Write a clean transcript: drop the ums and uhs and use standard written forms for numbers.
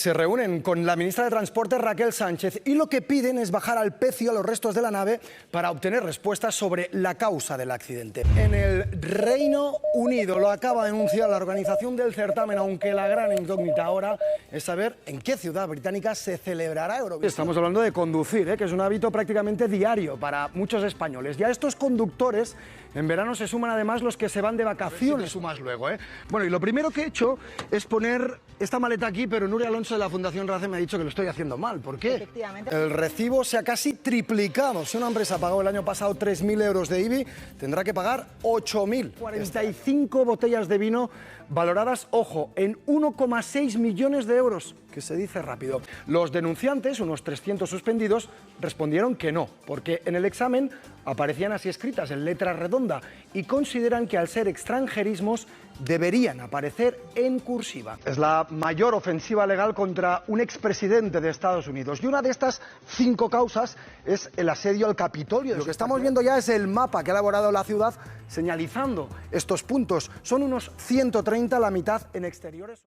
Se reúnen con la ministra de Transporte, Raquel Sánchez, y lo que piden es bajar al pecio a los restos de la nave para obtener respuestas sobre la causa del accidente. En el Reino Unido lo acaba de anunciar la organización del certamen, aunque la gran incógnita ahora es saber en qué ciudad británica se celebrará Eurovisión. Estamos hablando de conducir, que es un hábito prácticamente diario para muchos españoles. Y a estos conductores en verano se suman además los que se van de vacaciones. Si sumas luego, Bueno, y lo primero que he hecho es poner esta maleta aquí, pero Nuria Alonso de la Fundación RACE me ha dicho que lo estoy haciendo mal. ¿Por qué? Efectivamente. El recibo se ha casi triplicado. Si una empresa pagó el año pasado 3.000 euros de IBI, tendrá que pagar 8.000. 45 botellas de vino valoradas, ojo, en 1,6 millones de euros, que se dice rápido. Los denunciantes, unos 300 suspendidos, respondieron que no, porque en el examen aparecían así escritas en letra redonda y consideran que al ser extranjerismos deberían aparecer en cursiva. Es la mayor ofensiva legal contra un expresidente de Estados Unidos y una de estas 5 causas es el asedio al Capitolio. Lo que estamos viendo ya es el mapa que ha elaborado la ciudad señalizando estos puntos. Son unos 130, la mitad en exteriores.